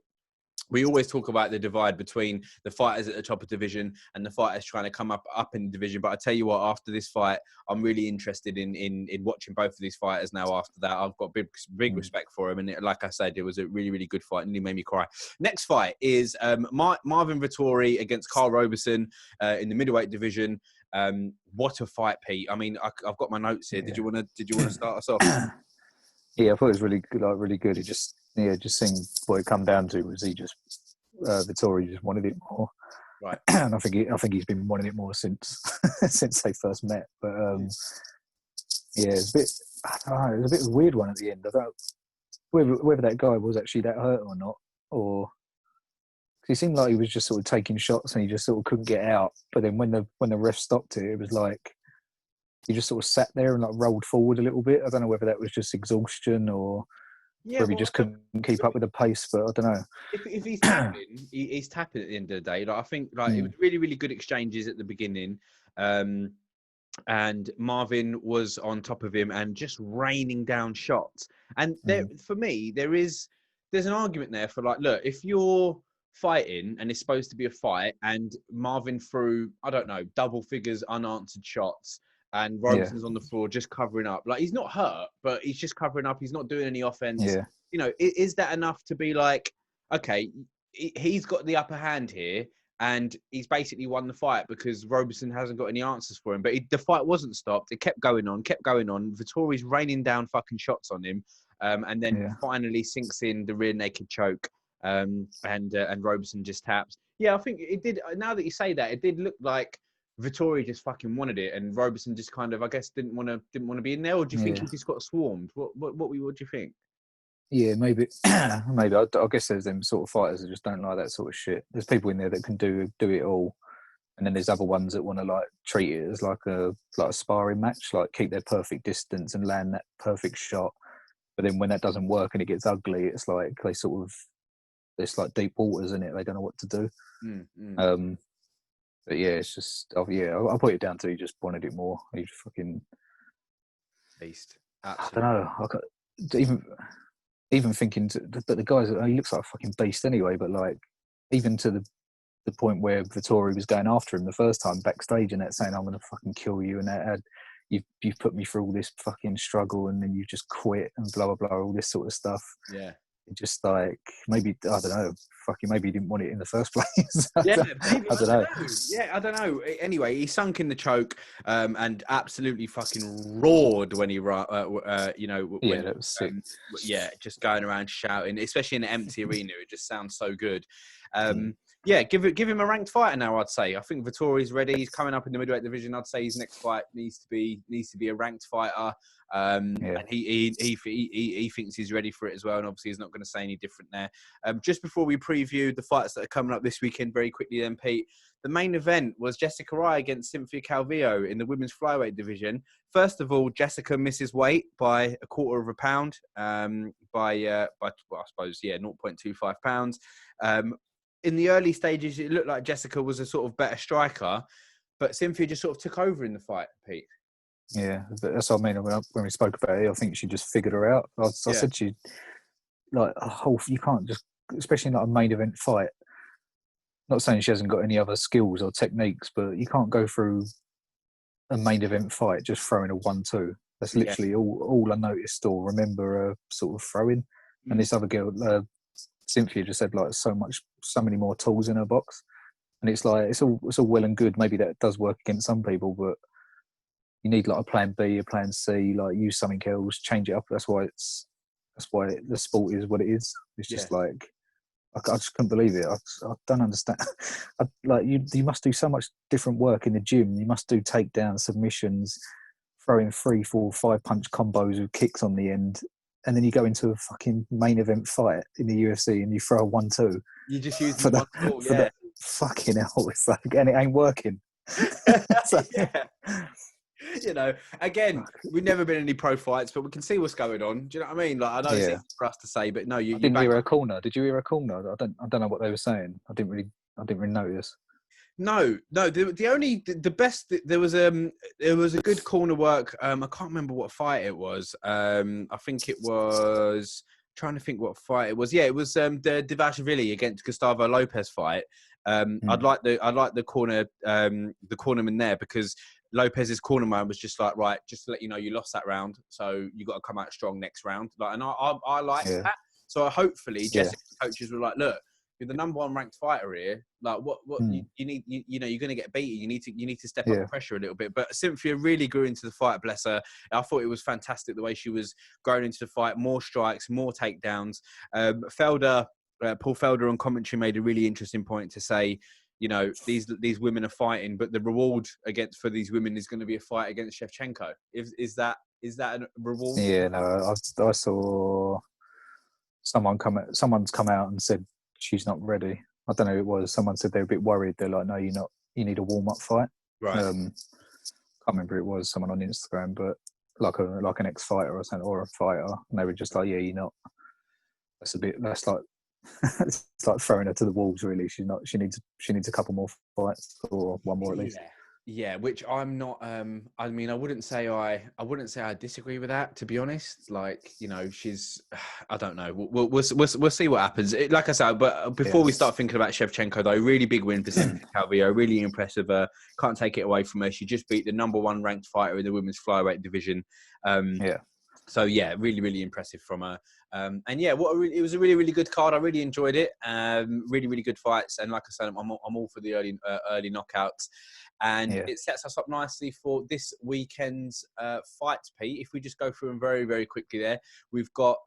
we always talk about the divide between the fighters at the top of division and the fighters trying to come up in the division. But I tell you what, after this fight, I'm really interested in watching both of these fighters now. After that, I've got big respect for him. And like I said, it was a really, really good fight and it made me cry. Next fight is Marvin Vettori against Carl Roberson in the middleweight division. What a fight, Pete. I mean, I've got my notes here. Did you want to start us off? Yeah, I thought it was really good. Like really good. It just seeing what it come down to was Vittori just wanted it more, right? And I think he's been wanting it more since since they first met. But yeah, it's a bit. I don't know, it was a bit of a weird one at the end. I don't know whether that guy was actually that hurt or not, or he seemed like he was just sort of taking shots and he just sort of couldn't get out. But then when the ref stopped it, it was like he just sort of sat there and like rolled forward a little bit. I don't know whether that was just exhaustion or whether he just couldn't keep up with the pace. But I don't know. If he's tapping, he's tapping at the end of the day. Like I think, like it was really, really good exchanges at the beginning, and Marvin was on top of him and just raining down shots. And there, for me, there's an argument there for like, look, if you're fighting and it's supposed to be a fight, and Marvin threw, I don't know, double figures unanswered shots. And Robeson's on the floor just covering up. Like, he's not hurt, but he's just covering up. He's not doing any offense. Yeah. You know, is that enough to be like, okay, he's got the upper hand here and he's basically won the fight because Robeson hasn't got any answers for him. But the fight wasn't stopped. It kept going on. Vittori's raining down fucking shots on him. And then finally sinks in the rear naked choke. And Robeson just taps. Yeah, I think it did. Now that you say that, it did look like Vettori just fucking wanted it, and Roberson just kind of, I guess, didn't want to be in there. Or do you think he just got swarmed? What do you think? Yeah, maybe. Maybe. I guess there's them sort of fighters that just don't like that sort of shit. There's people in there that can do it all, and then there's other ones that want to like treat it as like a sparring match, like keep their perfect distance and land that perfect shot. But then when that doesn't work and it gets ugly, it's like it's like deep waters in it. They don't know what to do. But yeah, it's just, I'll put it down to he just wanted it more. He just fucking beast. Absolutely. I don't know. Even thinking, but the guys, he looks like a fucking beast anyway. But like, even to the point where Vettori was going after him the first time backstage and that saying, "I'm going to fucking kill you," and that you've put me through all this fucking struggle, and then you just quit and blah blah blah, all this sort of stuff. Yeah. Just like maybe I don't know. Fucking maybe he didn't want it in the first place. I don't know. Yeah, I don't know. Anyway, he sunk in the choke and absolutely fucking roared when he that was sick. Just going around shouting, especially in an empty arena. It just sounds so good. Give him a ranked fighter now. I'd say. I think Vittori's ready. He's coming up in the middleweight division. I'd say his next fight needs to be a ranked fighter. And he thinks he's ready for it as well, and obviously he's not going to say any different there. Just before we preview the fights that are coming up this weekend, very quickly then, Pete, the main event was Jessica Rai against Cynthia Calvillo in the women's flyweight division. First of all, Jessica misses weight by a quarter of a pound, by 0.25 pounds. In the early stages, it looked like Jessica was a sort of better striker, but Cynthia just sort of took over in the fight, Pete. Yeah, but that's what I mean. When we spoke about it, I think she just figured her out. I said she, like, you can't just, especially in like a main event fight, not saying she hasn't got any other skills or techniques, but you can't go through a main event fight just throwing a 1-2. That's literally all I noticed or remember sort of throwing. And this other girl, Cynthia, just had like so many more tools in her box. And it's like, it's all well and good. Maybe that does work against some people, but you need like a plan B, a plan C, like use something else, change it up. That's why the sport is what it is. It's just like, I just couldn't believe it. I don't understand. You must do so much different work in the gym. You must do takedowns, submissions, throwing 3, 4, 5 punch combos with kicks on the end. And then you go into a fucking main event fight in the UFC and you throw a 1-2. You just use the one tool, fucking hell. It's like, and it ain't working. You know, again, we've never been in any pro fights, but we can see what's going on. Do you know what I mean? Like, I know it's easy for us to say, but no, I didn't hear a corner. Did you hear a corner? I don't know what they were saying. I didn't really notice. No. The best. There was a good corner work. I can't remember what fight it was. I think it was trying to think what fight it was. Yeah, it was the Divashvili against Gustavo Lopez fight. I'd like the cornerman there, because Lopez's cornerman was just like, right, just to let you know, you lost that round, so you got to come out strong next round. Like, and I like that. So hopefully, Jessica's coaches were like, look, you're the number one ranked fighter here. Like, what you need, you know, you're going to get beaten. You need to step up the pressure a little bit. But Cynthia really grew into the fight, bless her. I thought it was fantastic the way she was growing into the fight, more strikes, more takedowns. Paul Felder on commentary made a really interesting point to say, you know, these women are fighting, but the reward for these women is going to be a fight against Shevchenko. Is that a reward? Yeah, no, I saw someone's come out and said she's not ready. I don't know who it was. Someone said they're a bit worried. They're like, no, you're not. You need a warm-up fight. Right. Can't remember who it was. Someone on Instagram, but like an ex-fighter or something, or a fighter, and they were just like, yeah, you're not. That's like it's like throwing her to the wolves. Really, she's not. She needs a couple more fights, or one more at least. Yeah, which I'm not. I mean, I wouldn't say I disagree with that, to be honest. Like, you know, she's. I don't know. We'll see what happens. Like I said, but before we start thinking about Shevchenko, though, really big win for Cynthia Calvillo. Really impressive. Can't take it away from her. She just beat the number one ranked fighter in the women's flyweight division. So yeah, really, really impressive from her. And yeah, it was a really, really good card. I really enjoyed it. Really, really good fights. And like I said, I'm all for the early knockouts. And it sets us up nicely for this weekend's fights, Pete. If we just go through them very, very quickly there. We've got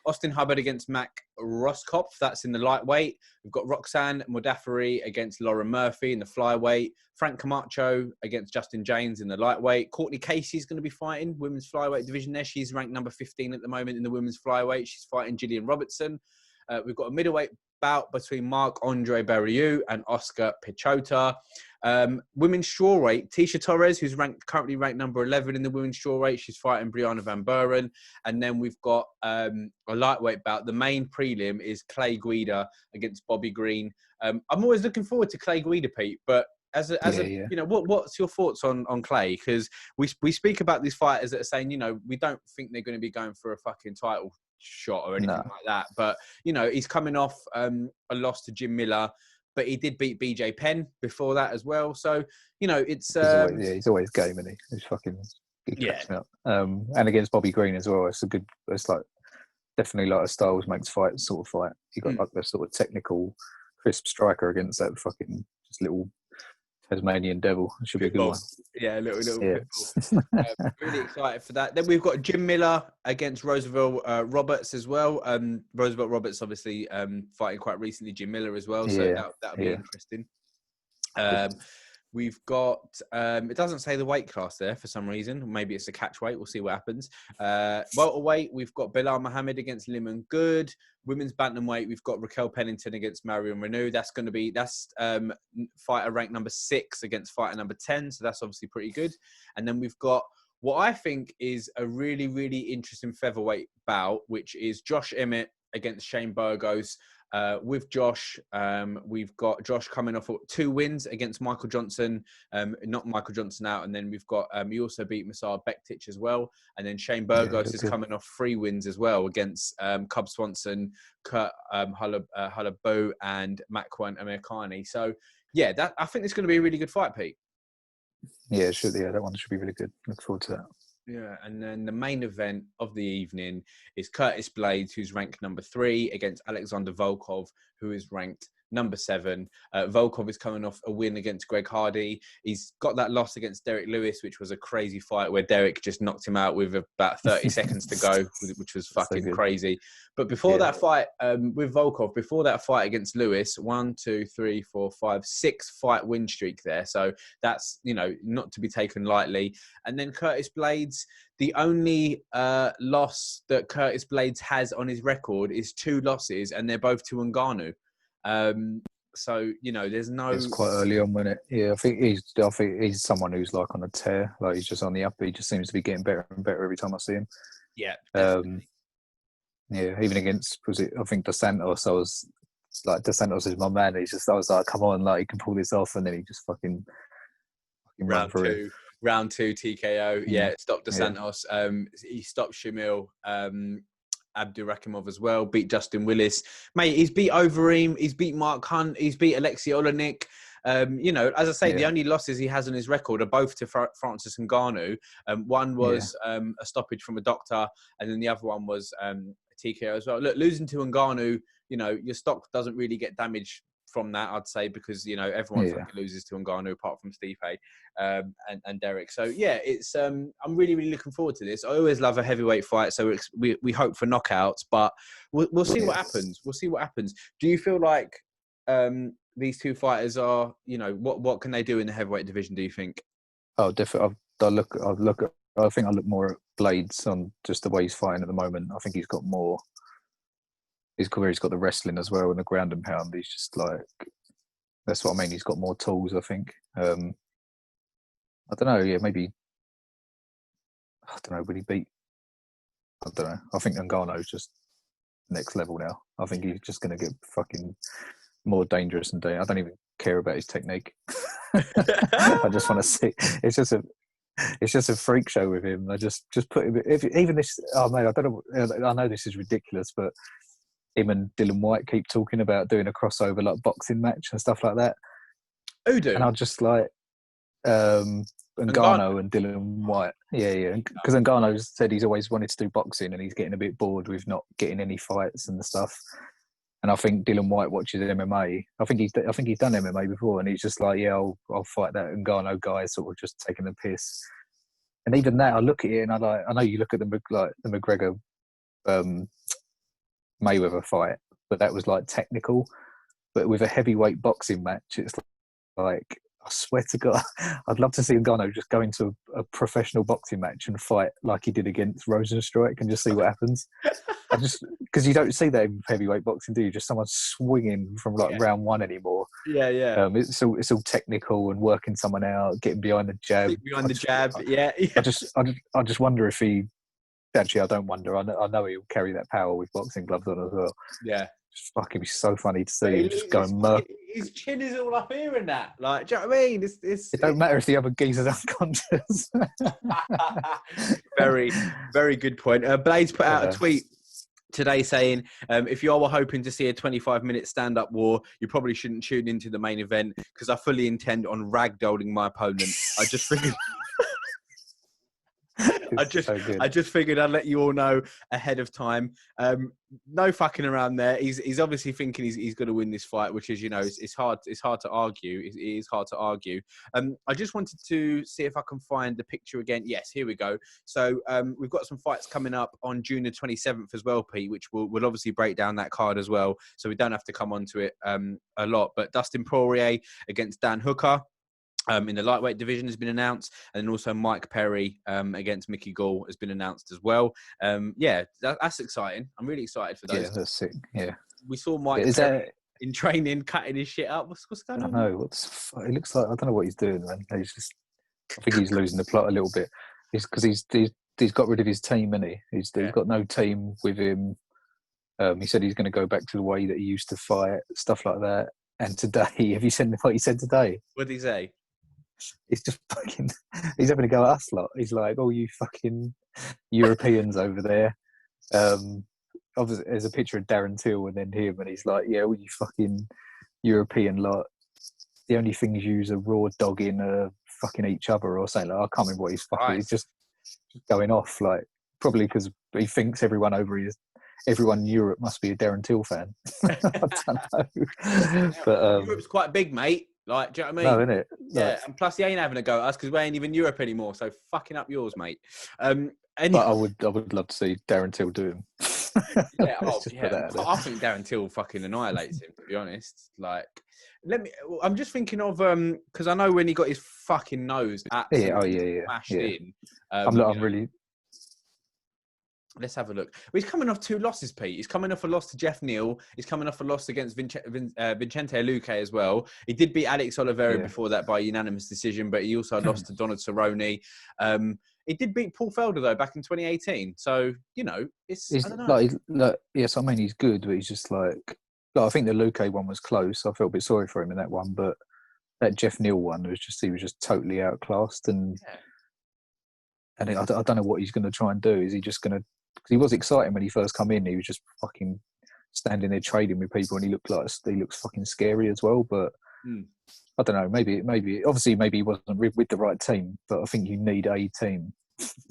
Austin Hubbard against Mac Roskopf. That's in the lightweight. We've got Roxanne Modafferi against Lauren Murphy in the flyweight. Frank Camacho against Justin James in the lightweight. Courtney Casey is going to be fighting women's flyweight division there. She's ranked number 15 at the moment in the women's flyweight. She's fighting Gillian Robertson. We've got a middleweight bout between Marc-Andre Barriou and Oscar Pichota. Women's strawweight, Tisha Torres, who's currently ranked number 11 in the women's strawweight. She's fighting Brianna Van Buren. And then we've got a lightweight bout. The main prelim is Clay Guida against Bobby Green. I'm always looking forward to Clay Guida, Pete, but you know, what's your thoughts on Clay? Because we speak about these fighters that are saying, you know, we don't think they're going to be going for a fucking title shot or anything like that. But, you know, he's coming off a loss to Jim Miller, but he did beat BJ Penn before that as well. So, you know, it's... he's always game, isn't he? He's fucking... and against Bobby Green as well. It's like definitely like a Styles makes fight sort of fight. You got like the sort of technical, crisp striker against that fucking just little Tasmanian devil. It should be a good one. Yeah, a little bit. Really excited for that. Then we've got Jim Miller against Roosevelt Roberts as well. Roosevelt Roberts obviously fighting quite recently Jim Miller as well, so that'll be interesting. We've got, it doesn't say the weight class there for some reason. Maybe it's a catch weight. We'll see what happens. Welterweight, we've got Bilal Mohammed against Limon Good. Women's bantamweight, we've got Raquel Pennington against Marion Renew. That's fighter ranked number 6 against fighter number 10. So that's obviously pretty good. And then we've got what I think is a really, really interesting featherweight bout, which is Josh Emmett against Shane Burgos. With Josh, we've got Josh coming off 2 wins against Michael Johnson, knocked Michael Johnson out, and then we've got he also beat Masar Bektic as well, and then Shane Burgos is coming off 3 wins as well against Cub Swanson, Kurt Hullabu, and Makwan Amirkhani. So yeah, I think it's going to be a really good fight, Pete. Yeah, it should. Yeah, that one should be really good. Look forward to that. Yeah, and then the main event of the evening is Curtis Blades, who's ranked number 3, against Alexander Volkov, who is ranked number 7. Volkov is coming off a win against Greg Hardy. He's got that loss against Derek Lewis, which was a crazy fight where Derek just knocked him out with about 30 seconds to go, which was fucking crazy. But before that fight with Volkov, before that fight against Lewis, 1, 2, 3, 4, 5, 6 fight win streak there. So that's, you know, not to be taken lightly. And then Curtis Blades, the only loss that Curtis Blades has on his record is 2 losses, and they're both to Ngannou. So, you know, there's no... It's quite early on, wasn't it? Yeah, I think he's someone who's like on a tear. Like, he's just on the up. He just seems to be getting better and better every time I see him. Yeah. Yeah, even against, I think Dos Santos, I was like, Dos Santos is my man. I was like, come on, like, he can pull this off, and then he just fucking round two TKO. Yeah, stopped Dos Santos. He stopped Shamil. Abdurakhimov as well. Beat Justin Willis, mate. He's beat Overeem. He's beat Mark Hunt. He's beat Alexei Olenek. As I say, the only losses he has on his record are both to Francis Ngannou. One was a stoppage from a doctor, and then the other one was a TKO as well. Look, losing to Ngannou, your stock doesn't really get damaged from that, I'd say, because everyone fucking loses to Ngannou apart from Stipe and Derek. So it's I'm really, really looking forward to this. I always love a heavyweight fight, so we hope for knockouts, but we'll see what happens. We'll see what happens. Do you feel like these two fighters are, what can they do in the heavyweight division, do you think? Oh, definitely. I think I look more at Blades on just the way he's fighting at the moment. I think he's got more. His career, he's got the wrestling as well and the ground and pound. He's just like, that's what I mean. He's got more tools, I think. I don't know. Yeah, maybe. I don't know. Would he beat? I don't know. I think Ngannou's just next level now. I think he's just going to get fucking more dangerous and dangerous. I don't even care about his technique. I just want to see. It's just a freak show with him. I just put him. Even this. Oh mate, I don't know. I know this is ridiculous, but him and Dylan White keep talking about doing a crossover like boxing match and stuff like that. Who do? And I'm just like, Ngannou and Dylan White. Yeah. Because Ngannou said he's always wanted to do boxing and he's getting a bit bored with not getting any fights and stuff. And I think Dylan White watches MMA. I think he's done MMA before, and he's just like, yeah, I'll fight that Ngannou guy, sort of just taking the piss. And even that, I look at it and I know you look at the McGregor Mayweather fight, but that was like technical. But with a heavyweight boxing match, it's like, I swear to God, I'd love to see Ngannou just go into a professional boxing match and fight like he did against Rosenstrike and just see what happens. Because you don't see that in heavyweight boxing, do you? Just someone swinging from round one anymore. Yeah. It's all technical and working someone out, getting behind the jab. I just wonder if he. Actually, I don't wonder. I know he'll carry that power with boxing gloves on as well. Yeah. Just fucking be so funny to see him just going murk. His chin is all up here and that. Like, do you know what I mean? It don't matter if the other geezer's unconscious. Very, very good point. Blades put out a tweet today saying, if you are hoping to see a 25-minute stand-up war, you probably shouldn't tune into the main event because I fully intend on ragdolling my opponent. I just figured... I just figured I'd let you all know ahead of time. No fucking around there. He's obviously thinking he's going to win this fight, which is, it's hard to argue. It is hard to argue. I just wanted to see if I can find the picture again. Yes, here we go. So we've got some fights coming up on June the 27th as well, Pete, which will obviously break down that card as well. So we don't have to come onto it a lot. But Dustin Poirier against Dan Hooker. In the lightweight division has been announced, and then also Mike Perry against Mickey Gall has been announced as well. That's exciting. I'm really excited for those. Yeah, that's sick. Yeah, we saw Mike Perry in training cutting his shit up. What's going on? I know. It looks like I don't know what he's doing, man. I think he's losing the plot a little bit. It's because he's got rid of his team, isn't he? He's got no team with him. He said he's going to go back to the way that he used to fight, stuff like that. And today, have you seen what he said today? What did he say? He's just fucking. He's having a go at us lot. He's like, "Oh, you fucking Europeans over there." Obviously, there's a picture of Darren Till and then him, and he's like, "Yeah, all you fucking European lot. The only things you use are raw dogging, fucking each other or something." Like, I can't remember what he's fucking. Right. He's just going off, like probably because he thinks everyone in Europe must be a Darren Till fan. I don't know, but Europe's quite big, mate. Like, do you know what I mean? No, innit? Yeah, and plus he ain't having a go at us because we ain't even Europe anymore. So fucking up yours, mate. Anyway. But I would love to see Darren Till do him. I think Darren Till fucking annihilates him. To be honest, like, I'm just thinking of because I know when he got his fucking nose absolutely smashed in. I'm really. Let's have a look. Well, he's coming off 2 losses, Pete. He's coming off a loss to Jeff Neal. He's coming off a loss against Vicente Luque as well. He did beat Alex Oliveira before that by unanimous decision, but he also lost to Donald Cerrone. He did beat Paul Felder, though, back in 2018. So, it's I don't know. Yes, I mean, he's good, but he's just like I think the Luque one was close. I felt a bit sorry for him in that one, but that Jeff Neal one he was just totally outclassed. And I don't know what he's going to try and do. Is he just going to he was exciting when he first come in. He was just fucking standing there trading with people, and he looks fucking scary as well. But I don't know. Maybe obviously he wasn't with the right team, but I think you need a team.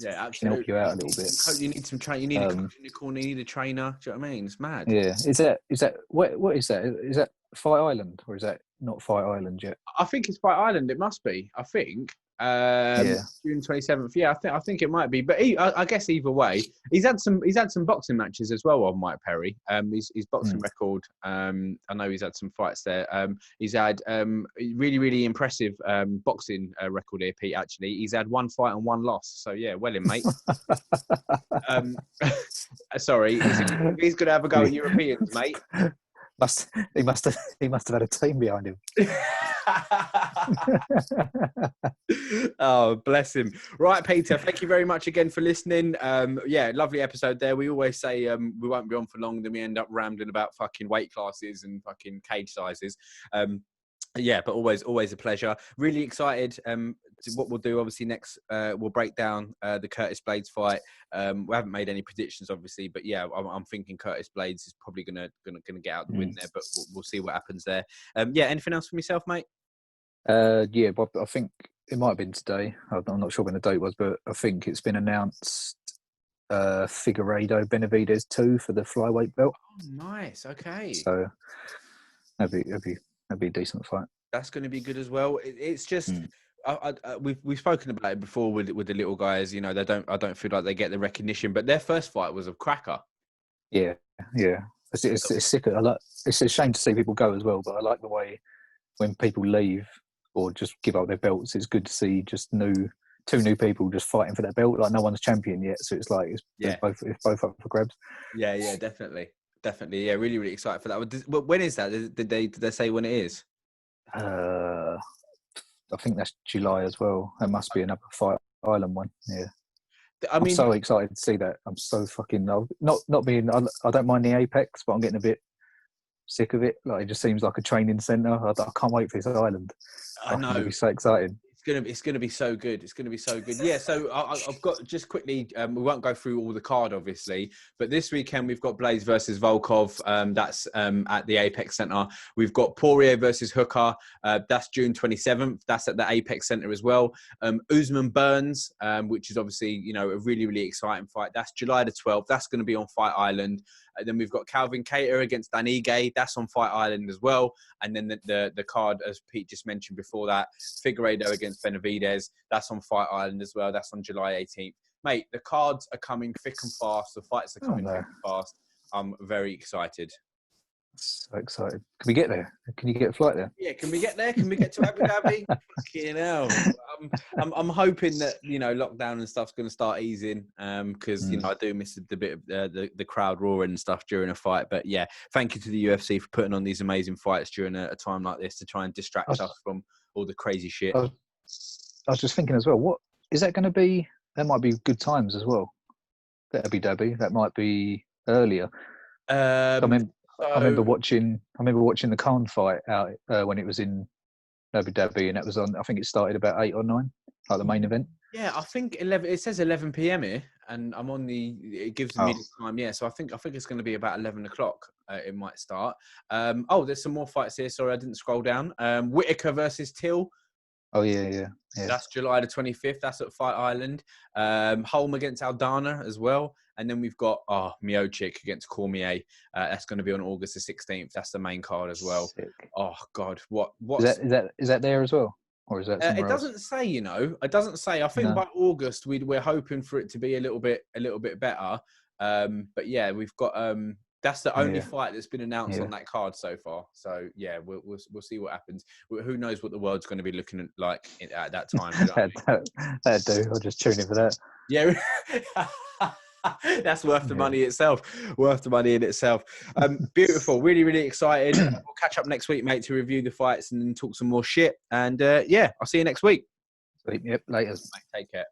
Yeah, absolutely. Can help you out a little bit. You need some train. You need a coach in the corner. You need a trainer. Do you know what I mean? It's mad. Yeah. Is that what is that? Is that Fight Island, or is that not Fight Island yet? I think it's Fight Island. It must be. I think. June 27th. Yeah, I think it might be. But I guess either way, he's had some boxing matches as well on Mike Perry. His boxing record. I know he's had some fights there. He's had really, really impressive boxing record here, Pete. Actually, he's had 1 fight and 1 loss. So yeah, well in, mate. Sorry, he's going to have a go at Europeans, mate. He must have had a team behind him. Oh, bless him. Right, Peter, thank you very much again for listening. Yeah, lovely episode there. We always say we won't be on for long, then we end up rambling about fucking weight classes and fucking cage sizes. Yeah, but always a pleasure. Really excited. What we'll do, obviously, next we'll break down the Curtis Blades fight. We haven't made any predictions, obviously, but yeah, I'm thinking Curtis Blades is probably gonna get out the win there. But we'll see what happens there. Yeah, anything else for myself, mate? Yeah, Bob. I think it might have been today. I'm not sure when the date was, but I think it's been announced. Figueiredo Benavidez 2 for the flyweight belt. Oh, nice. Okay. So that'd be a decent fight. That's going to be good as well. It's just we've spoken about it before with the little guys. You know, I don't feel like they get the recognition, but their first fight was a cracker. Yeah. It's sick. It's a shame to see people go as well, but I like the way when people leave or just give up their belts. It's good to see just two new people just fighting for that belt. Like no one's champion yet, so it's like it's both up for grabs. Yeah, definitely. Yeah, really, really excited for that. When is that? Did they say when it is? I think that's July as well. It must be another Fight Island one. Yeah. I'm so excited to see that. I'm so fucking not being. I don't mind the Apex, but I'm getting a bit sick of it. Like it just seems like a training centre. I can't wait for this island. I know. It'll be so exciting. It's gonna be so good. It's gonna be so good. Yeah. So I've got just quickly. We won't go through all the card, obviously, but this weekend we've got Blaze versus Volkov. That's at the Apex Centre. We've got Poirier versus Hooker. That's June 27th. That's at the Apex Centre as well. Usman Burns, which is obviously a really, really exciting fight. That's July the 12th. That's going to be on Fight Island. Then we've got Calvin Kattar against Dan Ige. That's on Fight Island as well. And then the card, as Pete just mentioned before that, Figueiredo against Benavidez. That's on Fight Island as well. That's on July 18th. Mate, the cards are coming thick and fast. The fights are coming thick and fast. I'm very excited. So excited. Can we get there? Can you get a flight there? Yeah, can we get there? Can we get to Abu Dhabi? Fucking hell. I'm hoping that, lockdown and stuff's going to start easing because, I do miss the bit of the crowd roaring and stuff during a fight. But, yeah, thank you to the UFC for putting on these amazing fights during a time like this to try and distract us from all the crazy shit. I was just thinking as well, what is that going to be? That might be good times as well. That Abu Dhabi, that might be earlier. I remember watching the Khan fight out when it was in Abu Dhabi, and that was on. I think it started about 8 or 9, like the main event. Yeah, I think 11. It says 11 p.m. here, and I'm on the. It gives the media time. Yeah, so I think it's going to be about 11 o'clock. It might start. There's some more fights here. Sorry, I didn't scroll down. Whitaker versus Till. Oh yeah. That's July the 25th. That's at Fight Island. Holm against Aldana as well. And then we've got Miocic against Cormier. That's going to be on August the 16th. That's the main card as well. Sick. Oh God, what is that there as well, or is that somewhere it doesn't else? say. It doesn't say. I think by August we're hoping for it to be a little bit better. But yeah, we've got. That's the only fight that's been announced on that card so far. So yeah, we'll see what happens. Who knows what the world's going to be looking like at that time? That'd do. I'll just tune in for that. Yeah. That's worth the money itself. Worth the money in itself. Beautiful. Really, really excited. We'll catch up next week, mate, to review the fights and then talk some more shit. And I'll see you next week. Yep. Later. Take care.